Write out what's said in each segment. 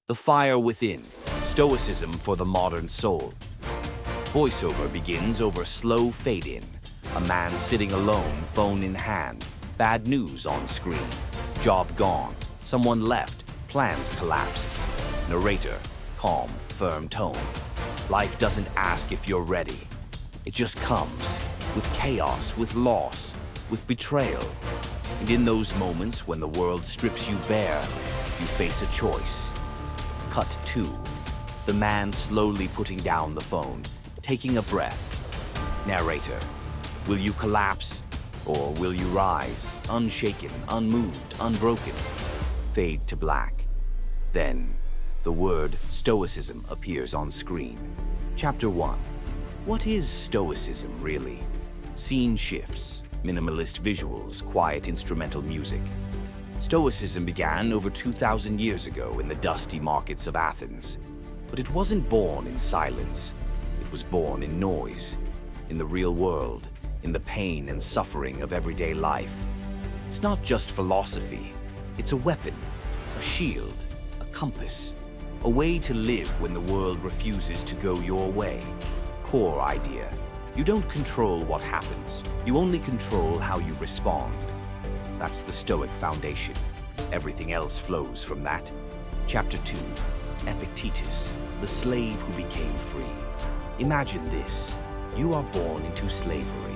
The Fire Within, Stoicism for the Modern Soul. Voiceover begins over slow fade-in. A man sitting alone, phone in hand. Bad news on screen. Job gone. Someone left. Plans collapsed. Narrator, calm, firm tone. Life doesn't ask if you're ready. It just comes, with chaos, with loss, with betrayal. And in those moments when the world strips you bare, you face a choice. Cut 2. The man slowly putting down the phone, taking a breath. Narrator, will you collapse or will you rise, unshaken, unmoved, unbroken? Fade to black. Then, the word Stoicism appears on screen. Chapter 1. What is Stoicism, really? Scene shifts, minimalist visuals, quiet instrumental music. Stoicism began over 2,000 years ago in the dusty markets of Athens. But it wasn't born in silence. It was born in noise, in the real world, in the pain and suffering of everyday life. It's not just philosophy. It's a weapon, a shield, a compass, a way to live when the world refuses to go your way. Core idea. You don't control what happens. You only control how you respond. That's the Stoic foundation. Everything else flows from that. Chapter 2. Epictetus, the slave who became free. Imagine this. You are born into slavery.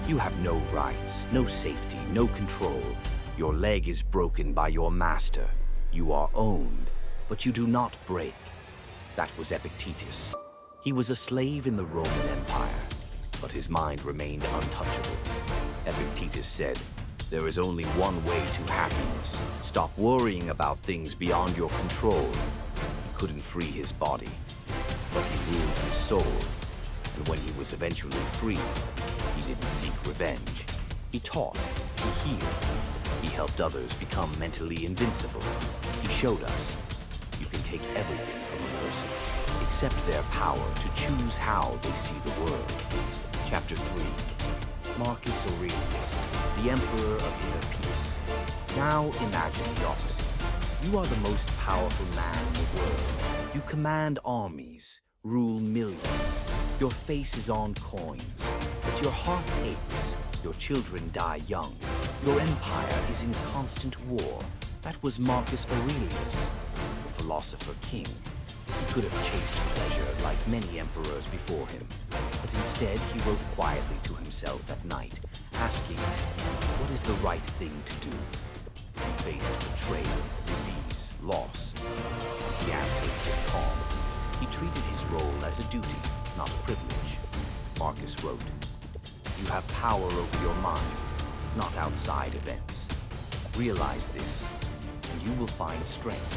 You have no rights, no safety, no control. Your leg is broken by your master. You are owned, but you do not break. That was Epictetus. He was a slave in the Roman Empire, but his mind remained untouchable. Epictetus said, "There is only one way to happiness. Stop worrying about things beyond your control." He couldn't free his body, but he ruled his soul. And when he was eventually free, he didn't seek revenge. He taught, he healed, he helped others become mentally invincible. He showed us, you can take everything from a person, except their power to choose how they see the world. Chapter 3. Marcus Aurelius, the Emperor of Inner Peace. Now imagine the opposite. You are the most powerful man in the world. You command armies, rule millions. Your face is on coins, but your heart aches. Your children die young. Your empire is in constant war. That was Marcus Aurelius, the philosopher king. He could have chased pleasure like many emperors before him, but instead he wrote quietly to himself at night, asking, what is the right thing to do? He faced betrayal, disease, loss. He answered with calm. He treated his role as a duty, not a privilege. Marcus wrote, "You have power over your mind, not outside events. Realize this, and you will find strength."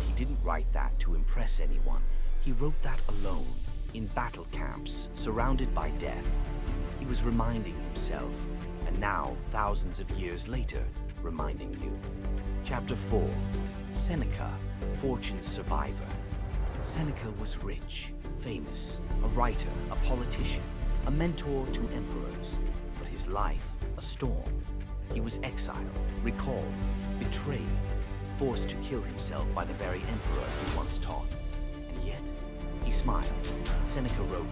He didn't write that to impress anyone. He wrote that alone, in battle camps, surrounded by death. He was reminding himself, and now, thousands of years later, reminding you. Chapter 4. Seneca, Fortune's Survivor. Seneca was rich, famous, a writer, a politician, a mentor to emperors, but his life, a storm. He was exiled, recalled, betrayed, forced to kill himself by the very emperor he once taught. And yet, he smiled. Seneca wrote,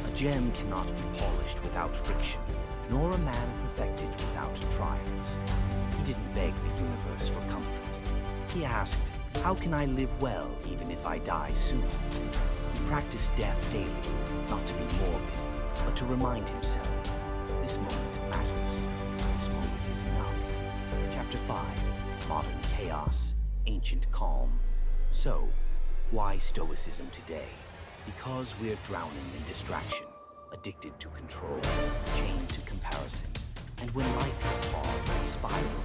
"A gem cannot be polished without friction, nor a man perfected without trials." He didn't beg the universe for comfort. He asked, how can I live well even if I die soon? He practiced death daily, not to be morbid, but to remind himself, this moment matters, this moment is enough. Chapter 5. Modern chaos, ancient calm. So, why Stoicism today? Because we're drowning in distraction, addicted to control, chained to comparison. And when life gets hard, we spiral.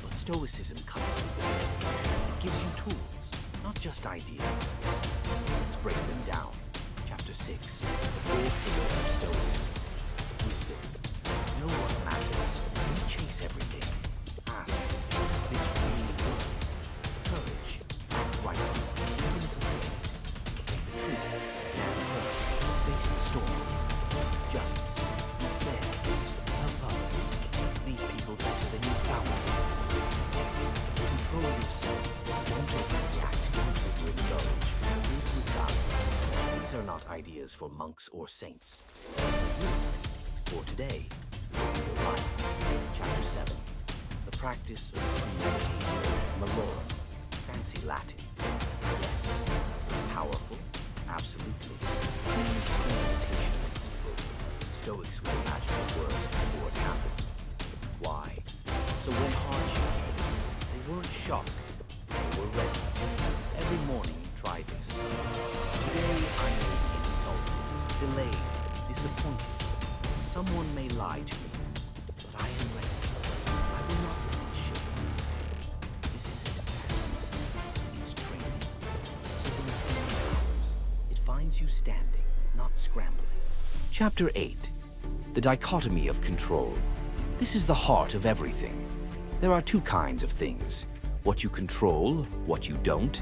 But Stoicism cuts through the noise. It gives you tools, not just ideas. Let's break them down. Chapter 6. The 4 pillars of Stoicism. Wisdom. Know what matters. Don't chase everything. Ask, does this really work? Courage. Act rightly, even if afraid. Say the truth. Stand firm. Face the storm. Justice. Be fair. Help others. Leave people better than you found them. Control yourself. Don't overreact. Don't not ideas for monks or saints. For today, your life. Chapter 7. The practice of premeditation malorum. Fancy Latin. Yes. Powerful? Absolutely. It means premeditation of evil. Stoics would imagine the worst before it happened. Why? So when hardship came, they weren't shocked. They were ready. Every morning, try this. Today I may be insulted, delayed, disappointed. Someone may lie to me, but I am ready. I will not let it shake me. This isn't pessimism, it's training. So when the pain comes, it finds you standing, not scrambling. Chapter 8. The dichotomy of control. This is the heart of everything. There are two kinds of things. What you control, what you don't.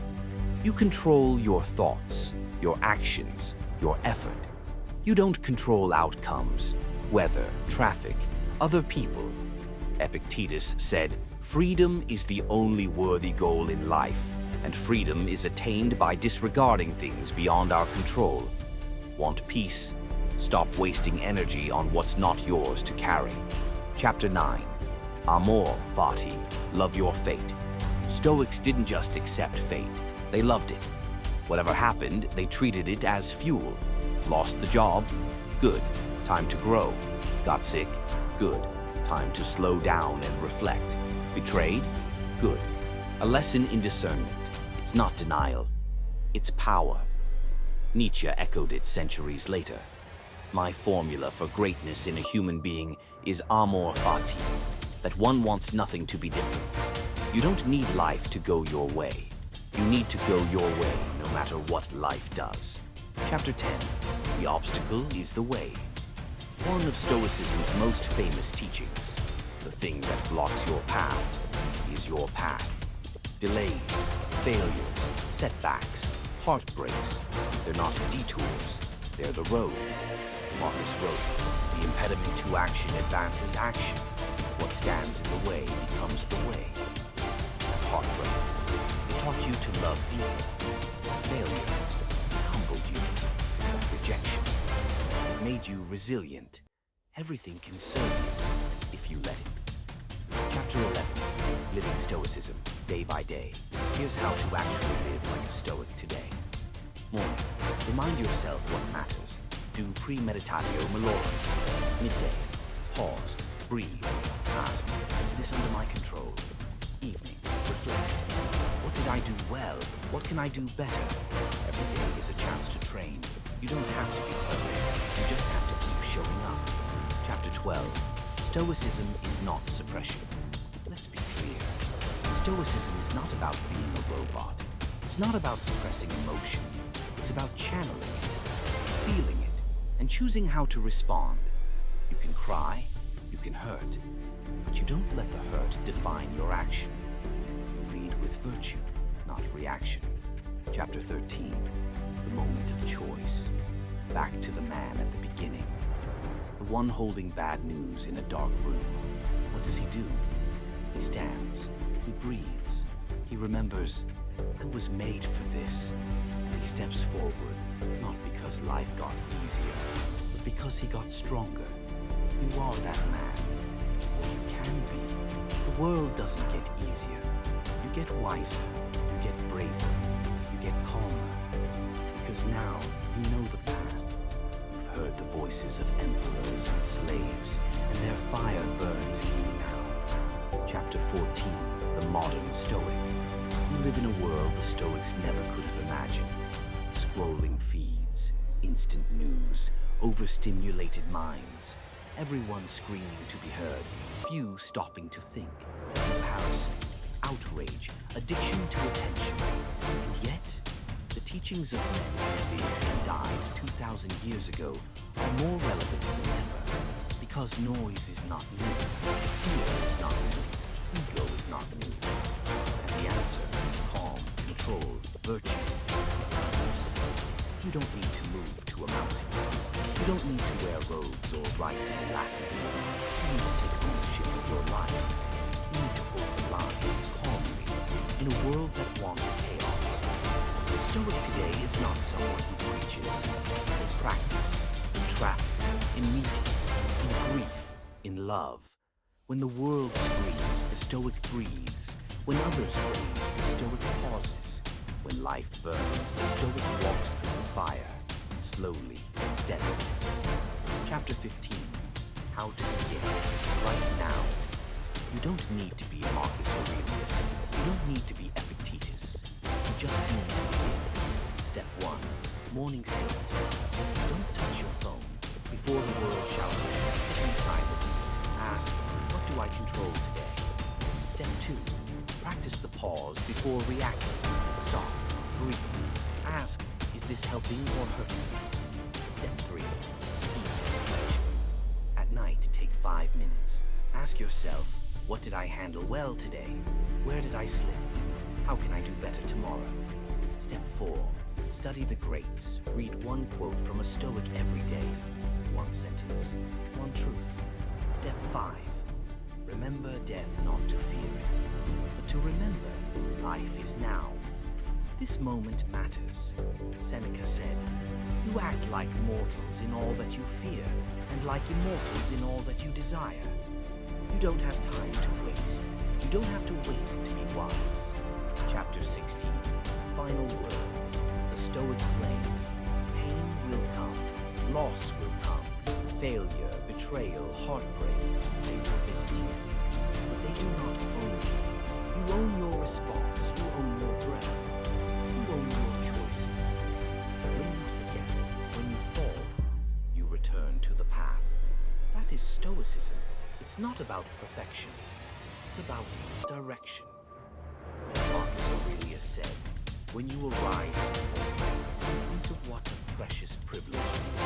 You control your thoughts, your actions, your effort. You don't control outcomes, weather, traffic, other people. Epictetus said, "Freedom is the only worthy goal in life, and freedom is attained by disregarding things beyond our control. Want peace? Stop wasting energy on what's not yours to carry." Chapter 9. Amor fati, love your fate. Stoics didn't just accept fate, they loved it. Whatever happened, they treated it as fuel. Lost the job? Good. Time to grow. Got sick? Good. Time to slow down and reflect. Betrayed? Good. A lesson in discernment. It's not denial. It's power. Nietzsche echoed it centuries later. My formula for greatness in a human being is amor fati, that one wants nothing to be different. You don't need life to go your way. You need to go your way no matter what life does. Chapter 10. The obstacle is the way. One of Stoicism's most famous teachings. The thing that blocks your path is your path. Delays, failures, setbacks, heartbreaks. They're not detours, they're the road. Marcus wrote, "The impediment to action advances action. What stands in the way becomes the way." Heartbreak. It taught you to love deeply. Failure. It humbled you. Rejection. It made you resilient. Everything can serve you if you let it. Chapter 11. Living Stoicism, day by day. Here's how to actually live like a Stoic today. Morning. Remind yourself what matters. Do premeditatio malorum. Midday. Pause. Breathe. Ask, is this under my control? Evening. Reflect. What did I do well? What can I do better? Every day is a chance to train. You don't have to be perfect. You just have to keep showing up. Chapter 12. Stoicism is not suppression. Let's be clear. Stoicism is not about being a robot. It's not about suppressing emotion. It's about channeling it, feeling it, and choosing how to respond. You can cry, you can hurt, but you don't let the hurt define your action. You lead with virtue, not reaction. Chapter 13. The moment of choice. Back to the man at the beginning. The one holding bad news in a dark room. What does he do? He stands. He breathes. He remembers, I was made for this. And he steps forward, not because life got easier, but because he got stronger. You are that man. Or you can be. The world doesn't get easier. You get wiser. You get braver. You get calmer. Because now you know the path. You've heard the voices of emperors and slaves, and their fire burns in you now. Chapter 14. The modern Stoic. You live in a world the Stoics never could have imagined. Scrolling feeds, instant news, overstimulated minds. Everyone screaming to be heard, few stopping to think. Comparison, outrage, addiction to attention. And yet, the teachings of men who lived and died 2,000 years ago are more relevant than ever. Because noise is not new, fear is not new, ego is not new. And the answer, calm, control, virtue, is timeless. You don't need to move to a mountain. You don't need to wear robes or write in Latin. You need to take ownership of your life. You need to hold the line calmly in a world that wants chaos. The Stoic today is not someone who preaches. They practice, in traffic, in meetings, in grief, in love. When the world screams, the Stoic breathes. When others rage, the Stoic pauses. When life burns, the Stoic walks through the fire, slowly, steadily. Chapter 15. How to begin, right now. You don't need to be Marcus Aurelius. You don't need to be Epictetus. You just need to begin. Step 1. Morning stillness. Don't touch your phone. Before the world shouts at you, sit in silence. Ask, what do I control today? Step 2. Practice the pause before reacting. Stop. Breathe. Ask, is this helping or hurting me? Step 3. Deep reflection. At night, take 5 minutes. Ask yourself, what did I handle well today? Where did I slip? How can I do better tomorrow? Step 4. Study the greats. Read one quote from a Stoic every day. One sentence. One truth. Step 5. Remember death not to fear it, but to remember life is now. This moment matters. Seneca said, you act like mortals in all that you fear, and like immortals in all that you desire. You don't have time to waste. You don't have to wait to be wise. Chapter 16. Final words. The Stoic flame. Pain will come. Loss will come. Failure, betrayal, heartbreak. They will visit you. But they do not own you. You own your response. You own your breath. You own your choices. When you forget, when you fall, you return to the path. That is Stoicism. It's not about perfection. It's about direction. Marcus Aurelius said, when you arise in the morning, think of what a precious privilege it is